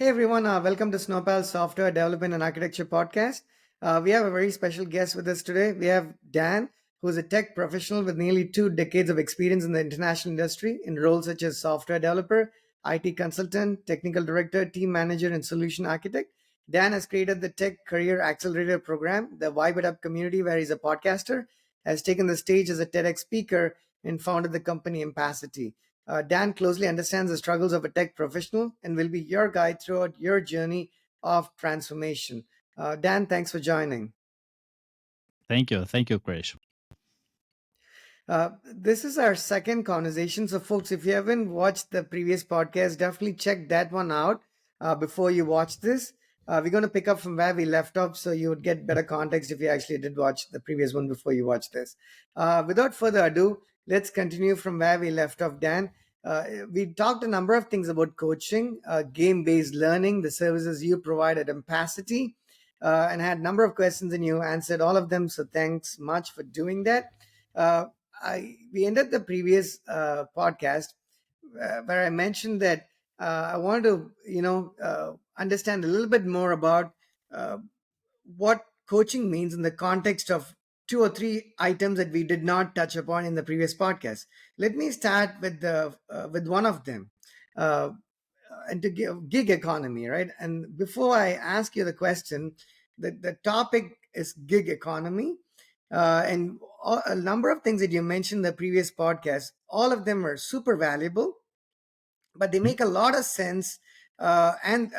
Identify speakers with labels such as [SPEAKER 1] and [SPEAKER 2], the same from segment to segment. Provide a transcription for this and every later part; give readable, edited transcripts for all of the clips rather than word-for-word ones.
[SPEAKER 1] Hey everyone, welcome to Snowpal Software Development and Architecture Podcast. We have a very special guest with us today. We have Dan, who is a tech professional with nearly 2 decades of experience in the international industry in roles such as software developer, IT consultant, technical director, team manager, and solution architect. Dan has created the Tech Career Accelerator program, the Vibe It Up community, where he's a podcaster, has taken the stage as a TEDx speaker, and founded the company Empacity. Dan closely understands the struggles of a tech professional and will be your guide throughout your journey of transformation. Dan, thanks for joining.
[SPEAKER 2] Thank you. Thank you, Krish.
[SPEAKER 1] This is our second conversation. So, folks, if you haven't watched the previous podcast, definitely check that one out before you watch this. We're going to pick up from where we left off so you would get better context if you actually did watch the previous one before you watch this. Without further ado, let's continue from where we left off, Dan. We talked a number of things about coaching, game based learning, the services you provide at Empacity, and had a number of questions and you answered all of them. So, thanks much for doing that. Uh, we ended the previous podcast where I mentioned that I wanted to, understand a little bit more about uh, what coaching means in the context of two or three items that we did not touch upon in the previous podcast. Let me start with one of them, uh, and to give gig economy, right? And before I ask you the question, the topic is gig economy, and a number of things that you mentioned in the previous podcast. All of them are super valuable, but they
[SPEAKER 2] Mhm.
[SPEAKER 1] make a lot of sense, and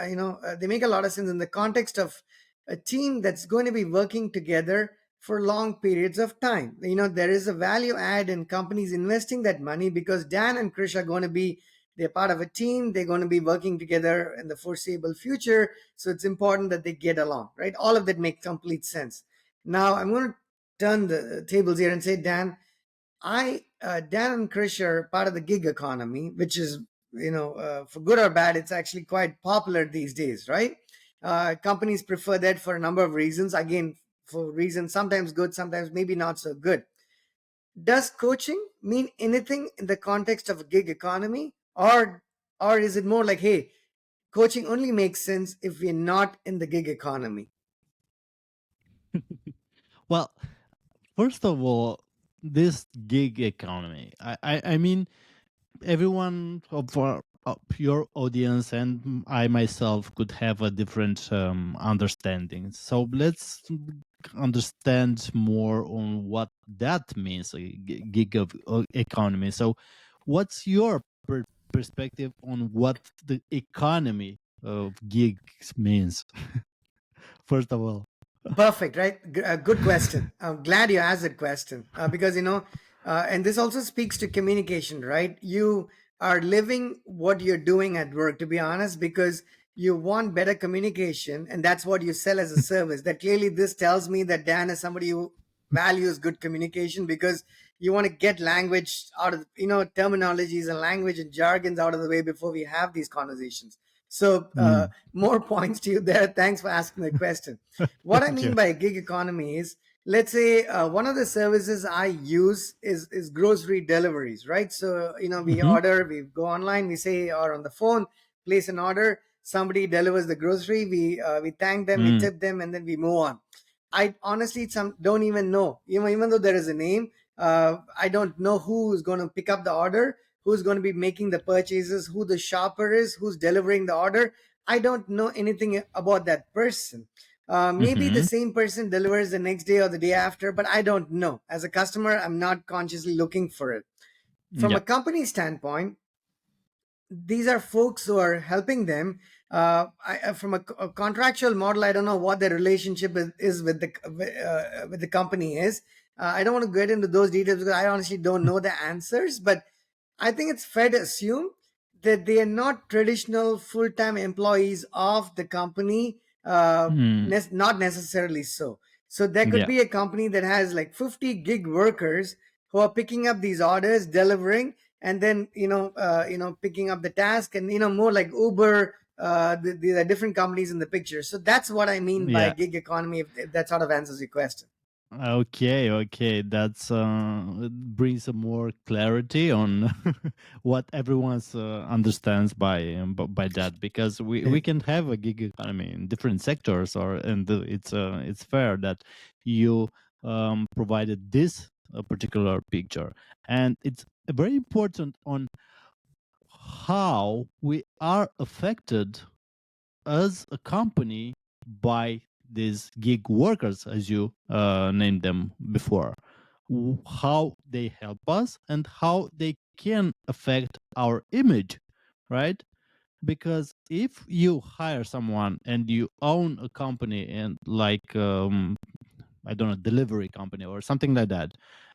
[SPEAKER 1] they make a lot of sense in the context of a team that's going to be working together for long periods of time. There is a value add in companies investing that money because Dan and Krish are going to be, they're part of a team, they're going to be working together in the foreseeable future, so it's important that they get along, right? All of that makes complete sense. Now I'm going to turn the tables here and say, Dan, Dan and Krish are part of the gig economy, which is, for good or bad, it's actually quite popular these days, right? Companies prefer that for a number of reasons. Again, for reasons sometimes good, sometimes maybe not so good. Does coaching mean anything in the context of a gig economy, or is it more like, hey, coaching only makes sense if we're not in the gig economy?
[SPEAKER 2] Well, first of all, this gig economy. I mean, everyone of your audience and I myself could have a different understanding. So let's understand more on what that means, gig of economy. So, what's your perspective on what the economy of gigs means? First of all.
[SPEAKER 1] Perfect, right? Good question. I'm glad you asked that question because, and this also speaks to communication, right? You are living what you're doing at work, to be honest, because you want better communication, and that's what you sell as a service. That clearly, this tells me that Dan is somebody who values good communication because you want to get language out of, terminologies and language and jargons out of the way before we have these conversations. So,
[SPEAKER 2] Mm.
[SPEAKER 1] more points to you there. Thanks for asking the question. What I
[SPEAKER 2] Thank you.
[SPEAKER 1] mean by gig economy is, let's say one of the services I use is grocery deliveries, right? So we
[SPEAKER 2] Hmm.
[SPEAKER 1] order, we go online, we say, or on the phone, place an order. Somebody delivers the grocery. We thank them, we
[SPEAKER 2] Mm.
[SPEAKER 1] tip them, and then we move on. I honestly don't even know, even though there is a name. I don't know who's going to pick up the order, who's going to be making the purchases, who the shopper is, who's delivering the order. I don't know anything about that person. Maybe the
[SPEAKER 2] Hmm.
[SPEAKER 1] same person delivers the next day or the day after, but I don't know. As a customer, I'm not consciously looking for it. From
[SPEAKER 2] Yeah.
[SPEAKER 1] a company standpoint, these are folks who are helping them. From a contractual model, I don't know what the relationship is with the company is. I don't want to get into those details because I honestly don't know the answers, but I think it's fair to assume that they are not traditional full-time employees of the company.
[SPEAKER 2] Mm.
[SPEAKER 1] Not necessarily so. So there could
[SPEAKER 2] Yeah.
[SPEAKER 1] be a company that has like 50 gig workers who are picking up these orders, delivering, and then picking up the task, and more like Uber. The different companies in the picture. So that's what I mean by
[SPEAKER 2] Yeah.
[SPEAKER 1] gig economy. If that sort of answers your question.
[SPEAKER 2] Okay, okay, that's it brings some more clarity on what everyone understands by that, because we can have a gig economy in different sectors, or and it's fair that you provided this particular picture, and it's very important on how we are affected as a company by these gig workers, as you named them before, how they help us and how they can affect our image, right? Because if you hire someone and you own a company, and like I don't know, delivery company or something like that,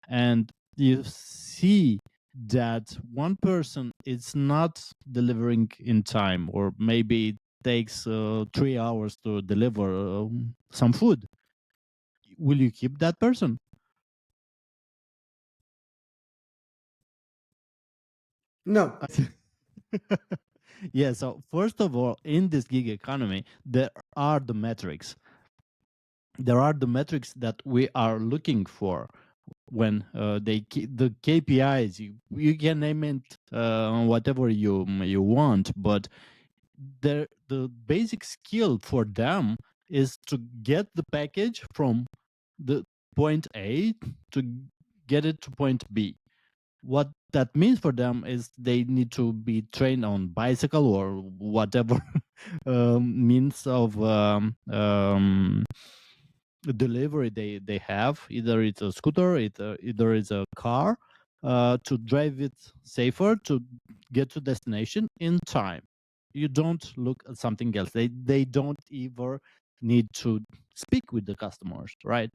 [SPEAKER 2] and you see that one person is not delivering in time, or maybe it takes 3 hours to deliver some food, will you keep that person?
[SPEAKER 1] No,
[SPEAKER 2] Yeah, so first of all, in this gig economy, are the metrics. There are the metrics that we are looking for when the KPIs. You can name it whatever you want, but the basic skill for them is to get the package from the point A to get it to point B. What that means for them is they need to be trained on bicycle or whatever means of delivery they have. Either it's a scooter, either it's a car, to drive it safer, to get to destination in time. You don't look at something else. They don't even need to speak with the customers, right?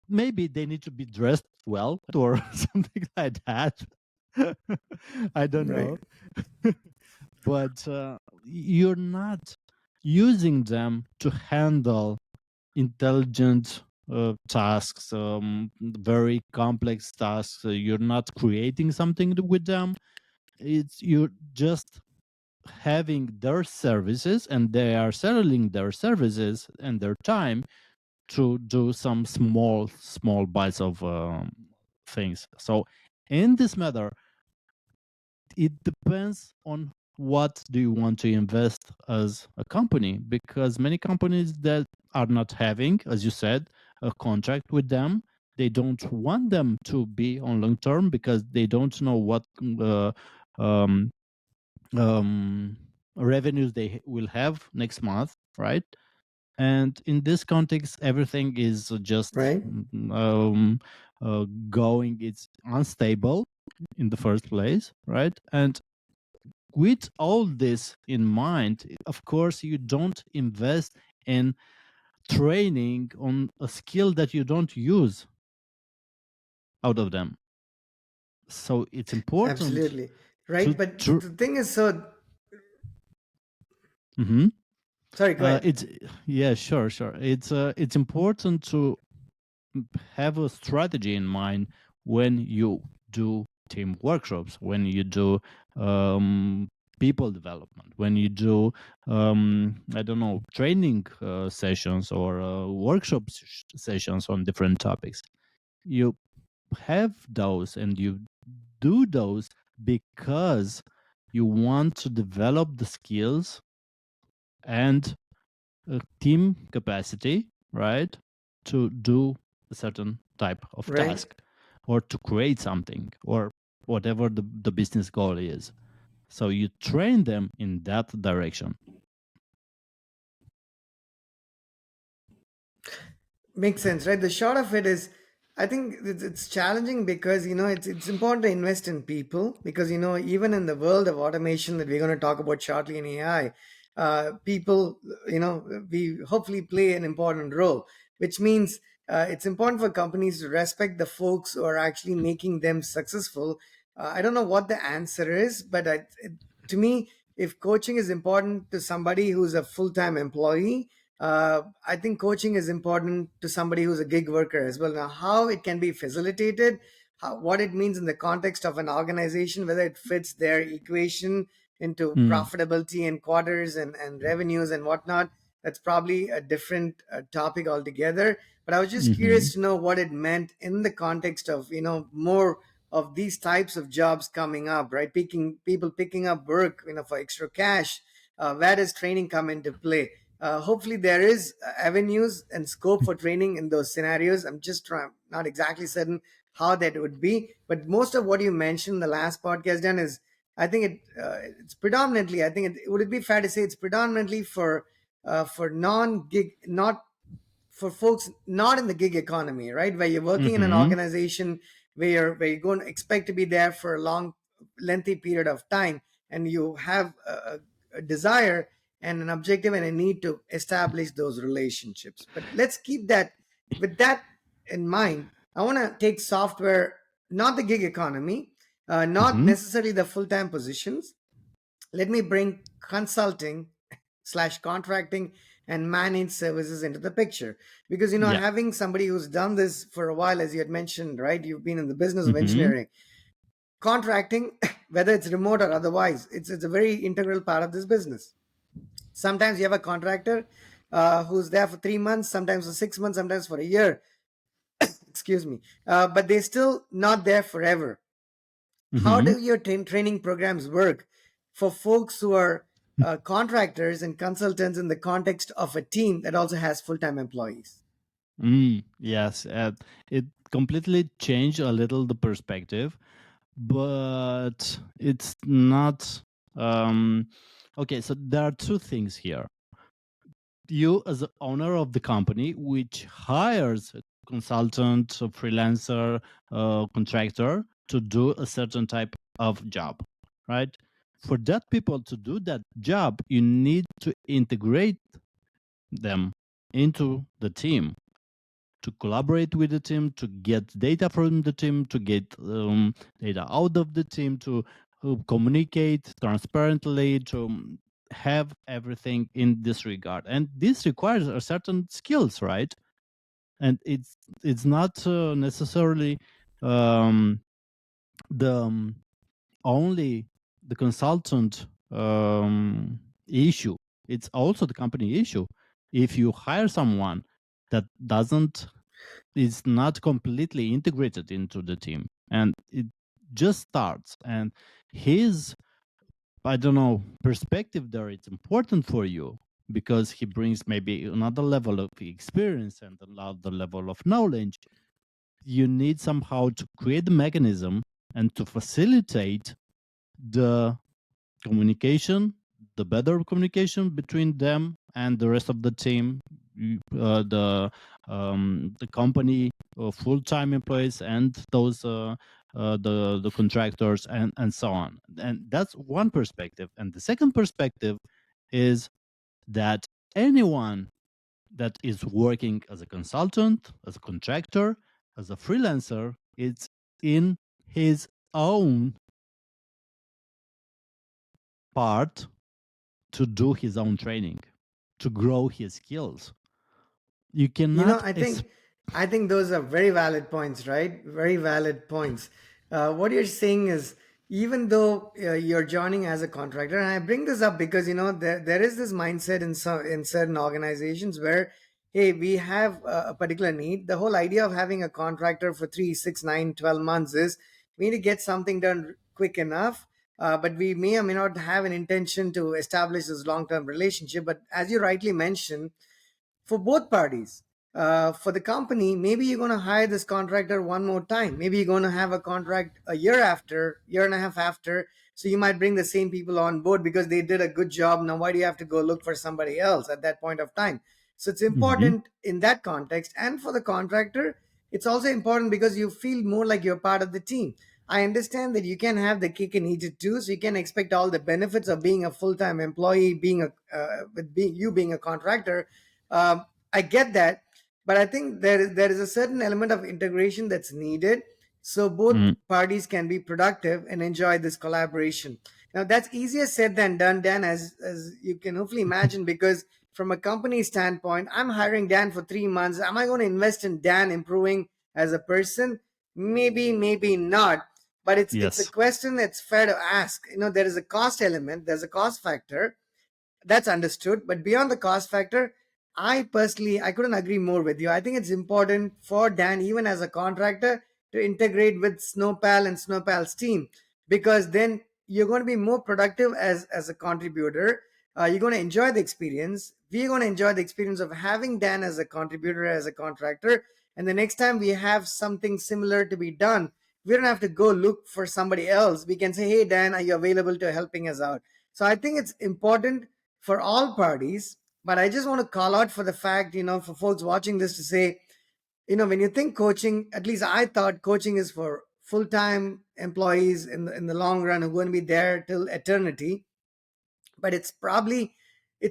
[SPEAKER 2] Maybe they need to be dressed well or something like that. I don't
[SPEAKER 1] right,
[SPEAKER 2] know. But you're not using them to handle intelligent tasks, very complex tasks. You're not creating something with them. It's you're just having their services, and they are selling their services and their time to do some small bites of things. So in this matter, it depends on what do you want to invest as a company, because many companies that are not having, as you said, a contract with them, they don't want them to be on long term because they don't know what um, um, revenues they will have next month, right? And in this context, everything is just
[SPEAKER 1] right.
[SPEAKER 2] going, it's unstable in the first place, right? And with all this in mind, of course, you don't invest in training on a skill that you don't use out of them. So it's important
[SPEAKER 1] Absolutely.
[SPEAKER 2] to.
[SPEAKER 1] Right. But the thing is, so
[SPEAKER 2] Mhm.
[SPEAKER 1] sorry, go ahead.
[SPEAKER 2] It's yeah, sure, sure. It's important to have a strategy in mind when you do team workshops, when you do um, people development, when you do I don't know, training sessions or workshop sessions on different topics. You have those and you do those because you want to develop the skills and team capacity, right, to do a certain type of
[SPEAKER 1] Right.
[SPEAKER 2] task or to create something or whatever the business goal is. So you train them in that direction.
[SPEAKER 1] Makes sense, right? The short of it is, I think it's challenging because it's important to invest in people because even in the world of automation that we're going to talk about shortly in AI, people we hopefully play an important role, which means it's important for companies to respect the folks who are actually making them successful. I don't know what the answer is, but to me, if coaching is important to somebody who's a full-time employee, I think coaching is important to somebody who's a gig worker as well. Now, how it can be facilitated, what it means in the context of an organization, whether it fits their equation into
[SPEAKER 2] Mm,
[SPEAKER 1] profitability and quarters and revenues and whatnot. That's probably a different topic altogether. But I was just
[SPEAKER 2] Hmm.
[SPEAKER 1] curious to know what it meant in the context of, more of these types of jobs coming up, right? Picking up work, for extra cash. Where does training come into play? Hopefully, there is avenues and scope for training in those scenarios. I'm just not exactly certain how that would be, but most of what you mentioned in the last podcast, Dan, is I think it's predominantly. I think would it be fair to say it's predominantly for non-gig, not for folks not in the gig economy, right? Where you're working in an
[SPEAKER 2] Hmm.
[SPEAKER 1] organization where you're going to expect to be there for a long, lengthy period of time, and you have a desire and an objective and a need to establish those relationships. But let's keep that with that in mind. I want to take software, not the gig economy, not
[SPEAKER 2] Hmm.
[SPEAKER 1] necessarily the full-time positions. Let me bring consulting slash contracting and managed services into the picture, because
[SPEAKER 2] Yeah.
[SPEAKER 1] having somebody who's done this for a while, as you had mentioned, right, you've been in the business of
[SPEAKER 2] Hmm.
[SPEAKER 1] engineering. Contracting, whether it's remote or otherwise, it's a very integral part of this business. Sometimes you have a contractor who's there for 3 months, sometimes for 6 months, sometimes for a year, excuse me, but they're still not there forever. How
[SPEAKER 2] Hmm.
[SPEAKER 1] do your training programs work for folks who are contractors and consultants in the context of a team that also has full-time employees?
[SPEAKER 2] Yes, it completely changed a little the perspective, but it's not. Um, okay, so there are two things here. You, as the owner of the company, which hires a consultant, a freelancer, contractor to do a certain type of job, right? For that people to do that job, you need to integrate them into the team, to collaborate with the team, to get data from the team, to get data out of the team, to communicate transparently, to have everything in this regard. And this requires a certain skills, right? And it's not necessarily um, the only the consultant issue. It's also the company issue. If you hire someone that doesn't is not completely integrated into the team and it just starts, and his, I don't know, perspective there, it's important for you because he brings maybe another level of experience and another level of knowledge. You need somehow to create the mechanism and to facilitate the communication, the better communication between them and the rest of the team, the company, full time employees, and those the contractors, and so on. And that's one perspective. And the second perspective is that anyone that is working as a consultant, as a contractor, as a freelancer, it's in his own part to do his own training, to grow his skills. You
[SPEAKER 1] You know,
[SPEAKER 2] cannot
[SPEAKER 1] I think those are very valid points, right? Very valid points. What you're saying is, even though you're joining as a contractor, and I bring this up because there is this mindset in certain organizations where, hey, we have a particular need. The whole idea of having a contractor for 3, 6, 9, 12 months is we need to get something done quick enough. But we may or may not have an intention to establish this long-term relationship. But as you rightly mentioned, for both parties. For the company, maybe you're going to hire this contractor one more time. Maybe you're going to have a contract a year after, year and a half after. So you might bring the same people on board because they did a good job. Now, why do you have to go look for somebody else at that point of time? So it's
[SPEAKER 2] Mhm.
[SPEAKER 1] important in that context. And for the contractor, it's also important because you feel more like you're part of the team. I understand that you can have the cake and eat it too. So you can expect all the benefits of being a full-time employee, you being a contractor. I get that, but I think there is a certain element of integration that's needed so both
[SPEAKER 2] Mm.
[SPEAKER 1] parties can be productive and enjoy this collaboration. Now that's easier said than done, Dan, as you can hopefully imagine, because from a company standpoint, I'm hiring Dan for 3 months. Am I going to invest in Dan improving as a person? Maybe, maybe not. But it's a
[SPEAKER 2] Yes.
[SPEAKER 1] question that's fair to ask. There is a cost element, there's a cost factor, That's understood. But beyond the cost factor, I personally I couldn't agree more with you. I think it's important for Dan, even as a contractor, to integrate with Snowpal and Snowpal's team, because then you're going to be more productive as a contributor. You're going to enjoy the experience. We're going to enjoy the experience of having Dan as a contributor, as a contractor. And the next time we have something similar to be done, we don't have to go look for somebody else. We can say, "Hey Dan, are you available to helping us out?" So I think it's important for all parties. But I just want to call out for the fact, for folks watching this to say, when you think coaching, at least I thought coaching is for full time employees in the long run who are going to be there till eternity. But it's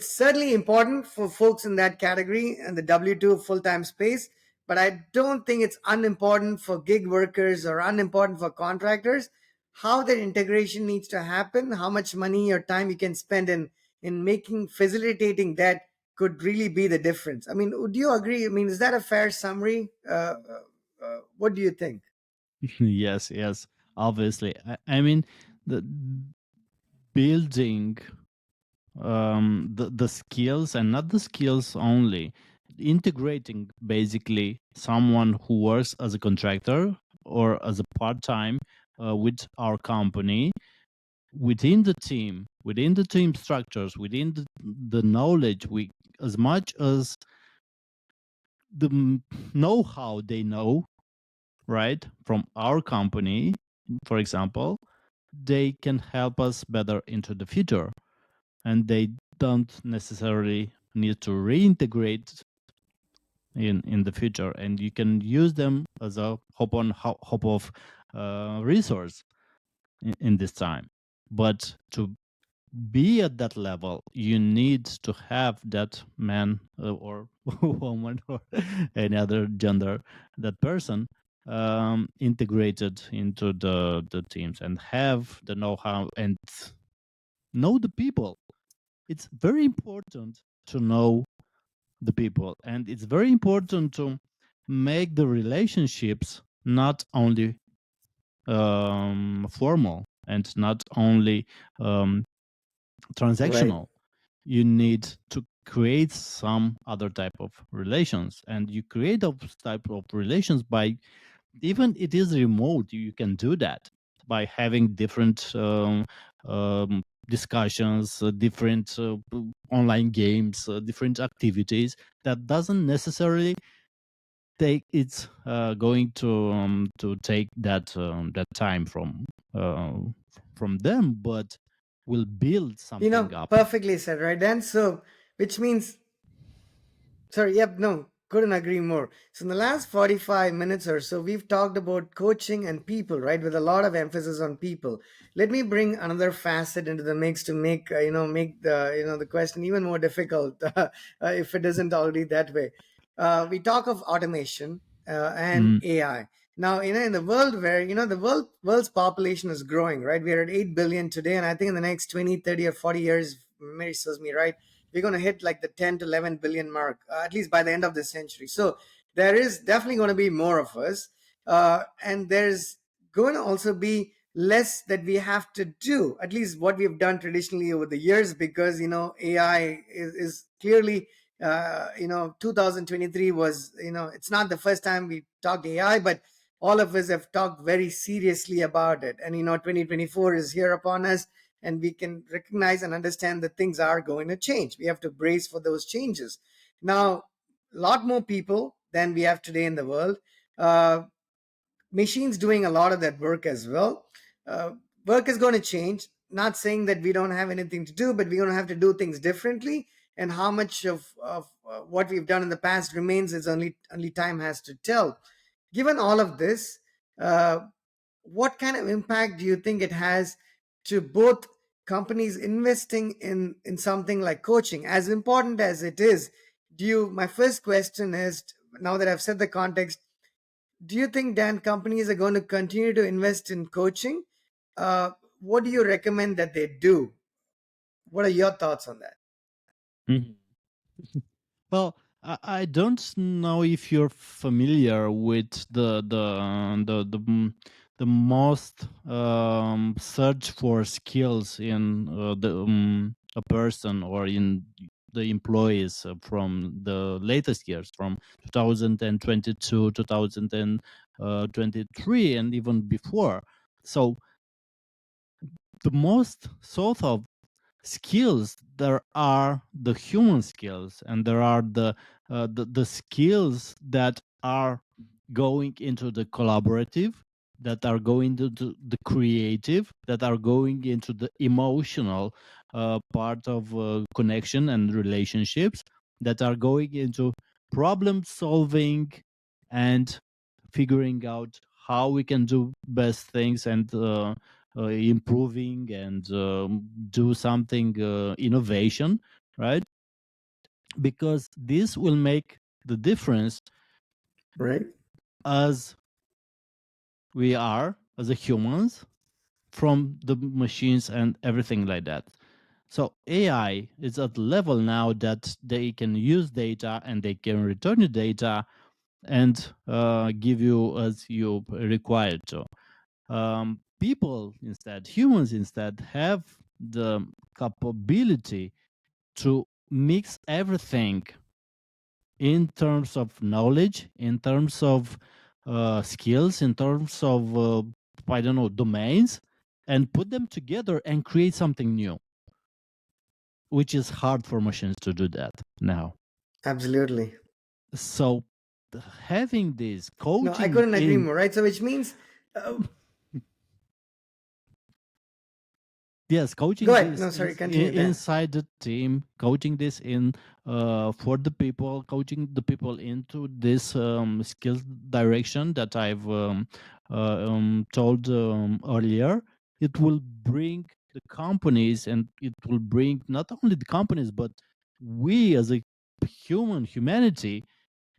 [SPEAKER 1] certainly important for folks in that category and the W2 full-time space. But I don't think it's unimportant for gig workers or unimportant for contractors. How that integration needs to happen, how much money or time you can spend in making facilitating that could really be the difference. I mean, would you agree? I mean, is that a fair summary? What do you think?
[SPEAKER 2] Yes, yes, obviously. I mean, the building the skills, and not the skills only, integrating basically someone who works as a contractor or as a part-time with our company, within the team structures, within the knowledge, we, as much as the know-how they know, right, from our company, for example, they can help us better into the future, and they don't necessarily need to reintegrate in the future, and you can use them as a hop of resource in this time. But to be at that level, you need to have that man or woman or any other gender, that person, integrated into the teams and have the know-how and know the people. It's very important to know the people, and it's very important to make the relationships not only formal and not only um,
[SPEAKER 1] Right.
[SPEAKER 2] transactional. You need to create some other type of relations, and you create those type of relations by, even it is remote, you can do that by having different discussions, different online games, different activities that doesn't necessarily take, it's going to take that time from them, but will build something up.
[SPEAKER 1] Perfectly said, right, Dan? So, which means sorry, yep, no, couldn't agree more. So, in the last 45 minutes or so, we've talked about coaching and people, right, with a lot of emphasis on people. Let me bring another facet into the mix to make, make the question even more difficult, if it isn't already that way. We talk of automation and
[SPEAKER 2] Mm,
[SPEAKER 1] AI. Now, in the world where, the world's population is growing, right? We are at 8 billion today. And I think in the next 20, 30, or 40 years, Mary serves me right, we're going to hit like the 10 to 11 billion mark, at least by the end of this century. So there is definitely going to be more of us. And there's going to also be less that we have to do, at least what we've done traditionally over the years, because, AI is clearly, 2023 was, it's not the first time we talked AI, but all of us have talked very seriously about it. And, 2024 is here upon us, and we can recognize and understand that things are going to change. We have to brace for those changes. Now, a lot more people than we have today in the world. Uh, Machines doing a lot of that work as well. Uh, Work is going to change. Not saying that we don't have anything to do, but we're going to have to do things differently. And how much of what we've done in the past remains is only time has to tell. Given all of this, uh, what kind of impact do you think it has to both companies investing in something like coaching, as important as it is? My first question is, now that I've set the context, do you think, Dan, companies are going to continue to invest in coaching? What do you recommend that they do? What are your thoughts on that?
[SPEAKER 2] mhm. Well, I don't know if you're familiar with the most search for skills in the a person or in the employees from the latest years, from 2022, 2023, and even before. So the most sort of skills, there are the human skills, and there are the skills that are going into the collaborative, that are going into the creative, that are going into the emotional part of connection and relationships, that are going into problem solving and figuring out how we can do best things, and improving and do something innovation, right? Because this will make the difference
[SPEAKER 1] Right.
[SPEAKER 2] as we are as a humans from the machines and everything like that. So AI is at the level now that they can use data and they can return you data and give you as you required to. People instead, humans instead, have the capability to mix everything in terms of knowledge, in terms of skills, in terms of I don't know, domains, and put them together and create something new, which is hard for machines to do that now.
[SPEAKER 1] Absolutely.
[SPEAKER 2] So having this
[SPEAKER 1] No, I
[SPEAKER 2] coaching
[SPEAKER 1] couldn't agree
[SPEAKER 2] in,
[SPEAKER 1] more. Right. So which means, uh,
[SPEAKER 2] yes,
[SPEAKER 1] go
[SPEAKER 2] coaching
[SPEAKER 1] ahead.
[SPEAKER 2] this
[SPEAKER 1] No, sorry. Continue, Dan.
[SPEAKER 2] inside the team, coaching this in for the people, coaching the people into this skills direction that I've told earlier. It will bring the companies, and it will bring not only the companies but we as a humanity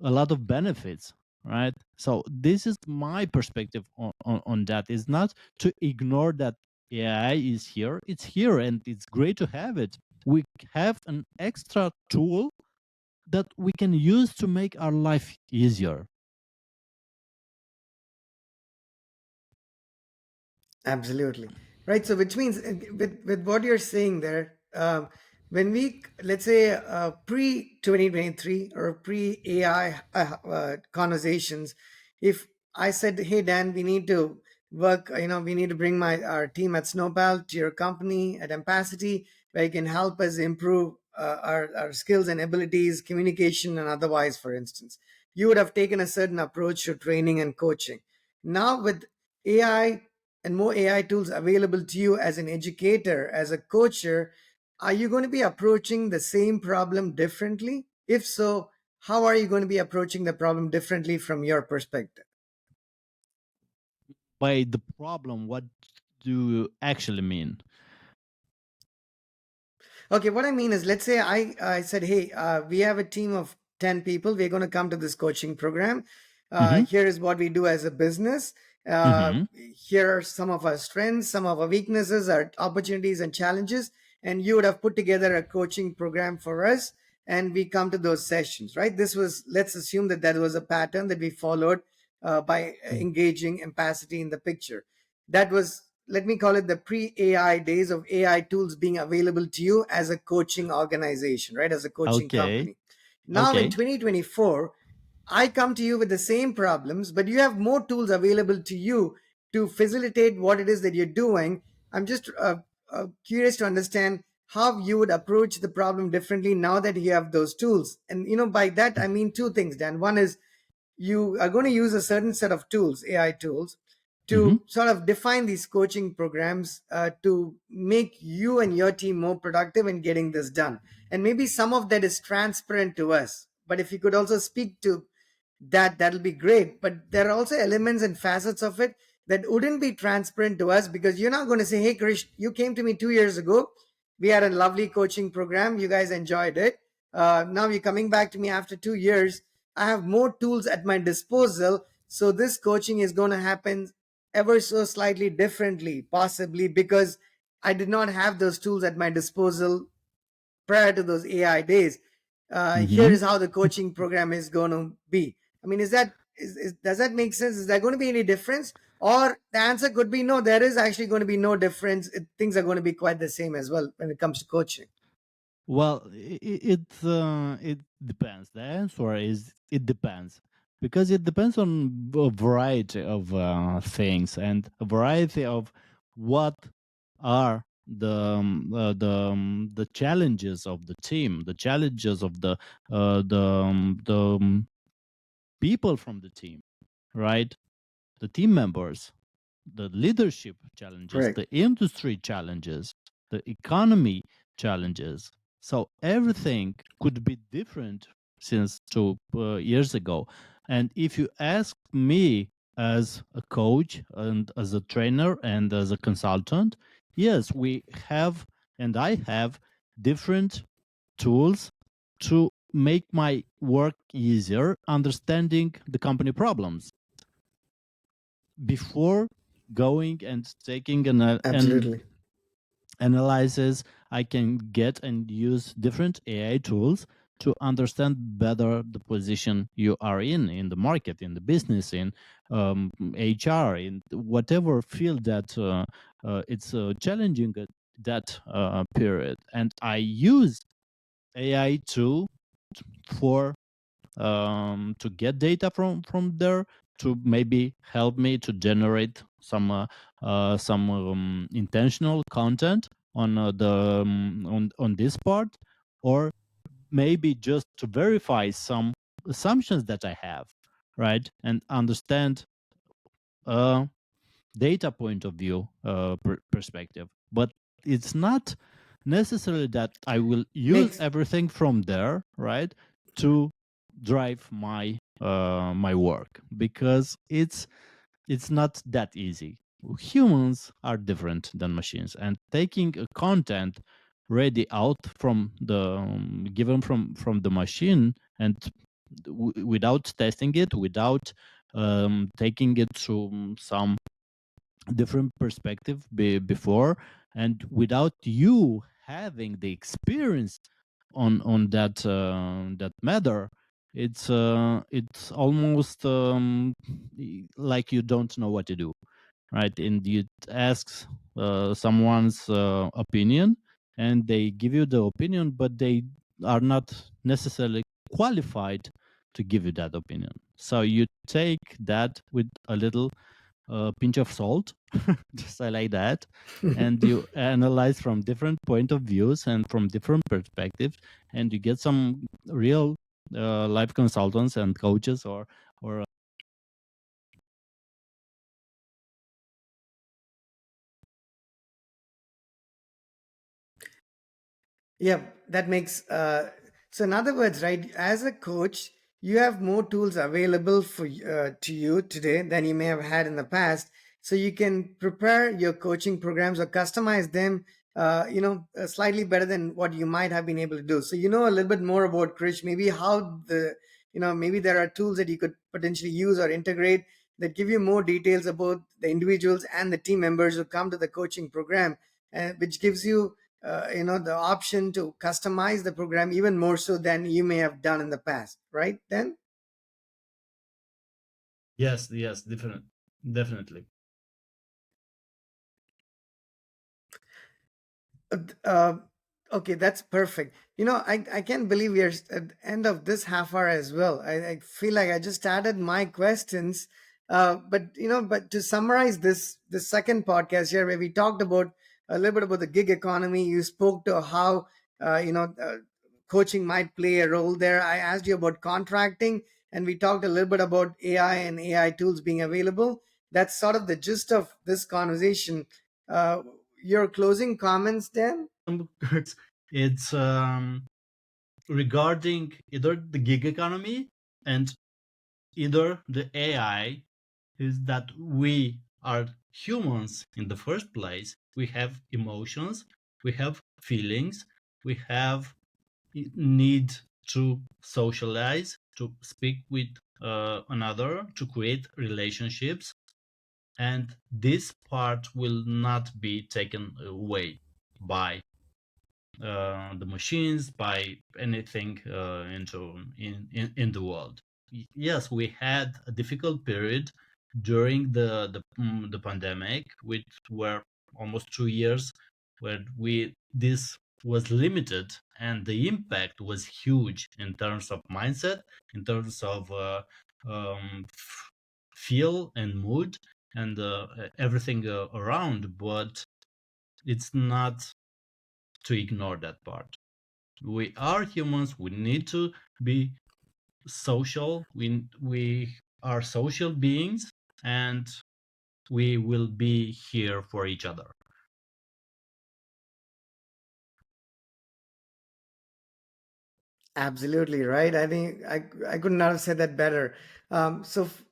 [SPEAKER 2] a lot of benefits, right? So this is my perspective on that. Is not to ignore that AI is here. It's here and it's great to have it. We have an extra tool that we can use to make our life easier.
[SPEAKER 1] Absolutely. Right. So, which means with what you're saying there, when we, let's say, pre 2023 or pre AI conversations, if I said, hey, Dan, we need to work, we need to bring our team at Snowpal to your company at Ampacity, where you can help us improve our skills and abilities, communication, and otherwise, for instance, you would have taken a certain approach to training and coaching. Now, with AI and more AI tools available to you as an educator, as a coacher, are you going to be approaching the same problem differently? If so, how are you going to be approaching the problem differently from your perspective?
[SPEAKER 2] By the problem, what do you actually mean?
[SPEAKER 1] Okay, what I mean is, let's say I said, hey, we have a team of 10 people. We're going to come to this coaching program.
[SPEAKER 2] Mm-hmm.
[SPEAKER 1] Here is what we do as a business.
[SPEAKER 2] Mm-hmm.
[SPEAKER 1] Here are some of our strengths, some of our weaknesses, our opportunities and challenges. And you would have put together a coaching program for us. And we come to those sessions, right? This was, let's assume that that was a pattern that we followed by engaging empathy in the picture. That was, let me call it, the pre-AI days of AI tools being available to you as a coaching organization, right? As a coaching
[SPEAKER 2] Okay.
[SPEAKER 1] company. Now in
[SPEAKER 2] Okay.
[SPEAKER 1] 2024, I come to you with the same problems, but you have more tools available to you to facilitate what it is that you're doing. I'm just curious to understand how you would approach the problem differently now that you have those tools. And, by that, I mean two things, Dan. One is you are going to use a certain set of tools, AI tools,
[SPEAKER 2] Mm-hmm.
[SPEAKER 1] to sort of define these coaching programs to make you and your team more productive in getting this done. And maybe some of that is transparent to us. But if you could also speak to that, that'll be great. But there are also elements and facets of it that wouldn't be transparent to us, because you're not going to say, hey, Krish, you came to me 2 years ago. We had a lovely coaching program. You guys enjoyed it. Now you're coming back to me after 2 years. I have more tools at my disposal. So this coaching is going to happen ever so slightly differently, possibly because I did not have those tools at my disposal prior to those AI days. Here
[SPEAKER 2] Mm-hmm.
[SPEAKER 1] is how the coaching program is going to be. I mean, does that make sense? Is there going to be any difference? Or the answer could be no, there is actually going to be no difference. Things are going to be quite the same as well when it comes to coaching.
[SPEAKER 2] Well, it depends. The answer is it depends, because it depends on a variety of things and a variety of what are the challenges of the team, the challenges of the people from the team, right? The team members, the leadership challenges,
[SPEAKER 1] Correct.
[SPEAKER 2] the industry challenges, the economy challenges. So everything could be different since 2 years ago. And if you ask me as a coach and as a trainer and as a consultant, yes, we have and I have different tools to make my work easier understanding the company problems before going and taking an
[SPEAKER 1] Absolutely.
[SPEAKER 2] analysis. I can get and use different AI tools to understand better the position you are in the market, in the business, in HR, in whatever field that it's challenging at that period. And I use AI tool for to get data from there, to maybe help me to generate some intentional content on on this part, or maybe just to verify some assumptions that I have, right, and understand uh, data point of view perspective. But it's not necessarily that I will use
[SPEAKER 1] Makes
[SPEAKER 2] everything from there, right, to drive my work, because it's not that easy. Humans are different than machines, and taking a content ready out from the given from the machine, and without testing it, without taking it to some different perspective before, and without you having the experience on that matter, it's almost like you don't know what to do, right? And you ask someone's opinion, and they give you the opinion, but they are not necessarily qualified to give you that opinion. So you take that with a little pinch of salt, just I like that, and you analyze from different point of views and from different perspectives, and you get some real life consultants and coaches, or
[SPEAKER 1] Yeah, that makes so. In other words, right, as a coach, you have more tools available for to you today than you may have had in the past. So you can prepare your coaching programs or customize them, slightly better than what you might have been able to do. So you know a little bit more about Krish, maybe how maybe there are tools that you could potentially use or integrate that give you more details about the individuals and the team members who come to the coaching program, which gives you the option to customize the program even more so than you may have done in the past, right? Then
[SPEAKER 2] yes, yes, definitely.
[SPEAKER 1] uh, okay, that's perfect. I can't believe we are at the end of this half hour as well. I feel like I just started my questions, but to summarize this second podcast here, where we talked about a little bit about the gig economy. You spoke to how coaching might play a role there. I asked you about contracting, and we talked a little bit about AI and AI tools being available. That's sort of the gist of this conversation. uh, your closing comments, Dan?
[SPEAKER 2] It's regarding either the gig economy and either the AI, is that we are humans in the first place. We have emotions, we have feelings, we have need to socialize, to speak with another, to create relationships, and this part will not be taken away by the machines, by anything in the world. Yes, we had a difficult period during the pandemic, which were almost 2 years, where we this was limited, and the impact was huge in terms of mindset, in terms of feel and mood, and everything around. But it's not to ignore that part. We are humans. We need to be social. We are social beings, and we will be here for each other.
[SPEAKER 1] Absolutely right. I think I could not have said that better.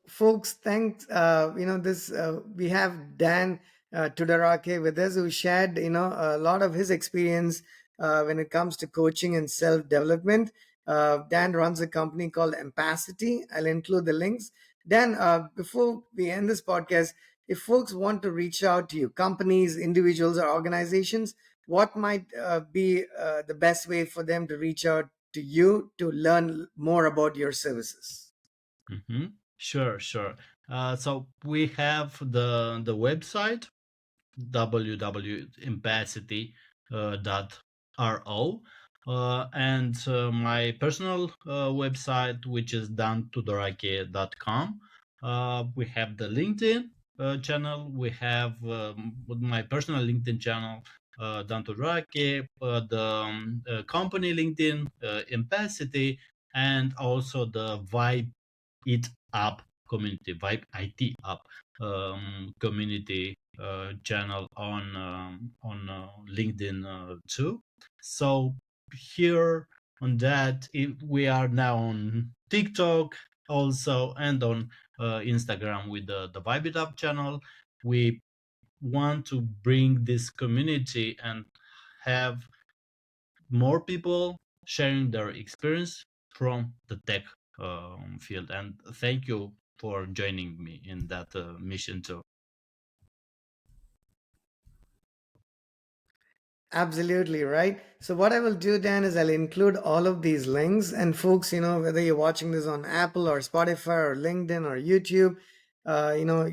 [SPEAKER 1] Folks, thanks. This we have Dan Tudorache with us, who shared a lot of his experience when it comes to coaching and self development. Dan runs a company called Empacity. I'll include the links. Dan, before we end this podcast, if folks want to reach out to you, companies, individuals, or organizations, what might be the best way for them to reach out to you to learn more about your services?
[SPEAKER 2] Mhm. Sure, sure. So we have the website www.empacity.ro, and my personal website, which is dantudorache.com. We have the LinkedIn channel. We have my personal LinkedIn channel, Dan Tudorake, the company LinkedIn, Empacity, and also the Vibe It Up community, Vibe IT Up community channel on LinkedIn too. So here on that, we are now on TikTok also, and on Instagram with the Vibe It Up channel. We want to bring this community and have more people sharing their experience from the tech field. And thank you for joining me in that mission too.
[SPEAKER 1] Absolutely right. So what I will do, Dan, is I'll include all of these links. And folks, whether you're watching this on Apple or Spotify or LinkedIn or YouTube,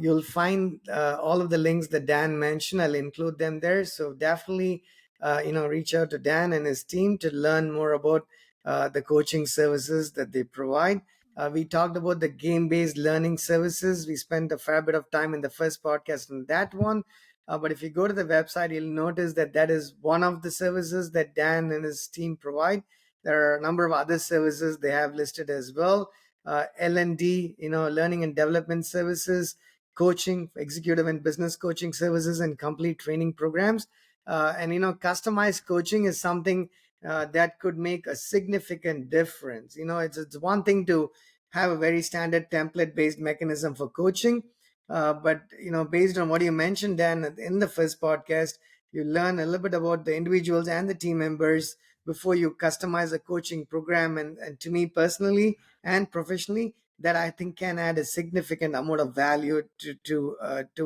[SPEAKER 1] you'll find all of the links that Dan mentioned. I'll include them there. So definitely, reach out to Dan and his team to learn more about the coaching services that they provide. We talked about the game-based learning services. We spent a fair bit of time in the first podcast on that one. But if you go to the website, you'll notice that that is one of the services that Dan and his team provide. There are a number of other services they have listed as well. L&D, learning and development services, coaching, executive and business coaching services, and complete training programs. Customized coaching is something that could make a significant difference. It's one thing to have a very standard template based mechanism for coaching, but based on what you mentioned, Dan, in the first podcast, you learn a little bit about the individuals and the team members before you customize a coaching program. And to me personally and professionally, that I think can add a significant amount of value to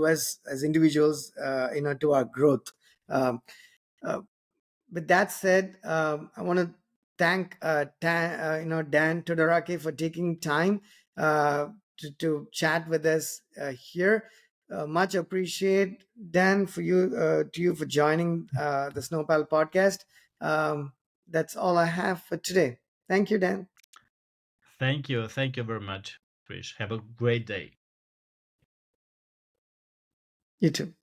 [SPEAKER 1] us as individuals, to our growth. Um, uh, with that said, I want to thank Dan Todoraki for taking time to chat with us here. Much appreciate, Dan, for you to you for joining the Snowpal podcast. Um, that's all I have for today. Thank you, Dan.
[SPEAKER 2] Thank you very much, Trish. Have a great day.
[SPEAKER 1] You too.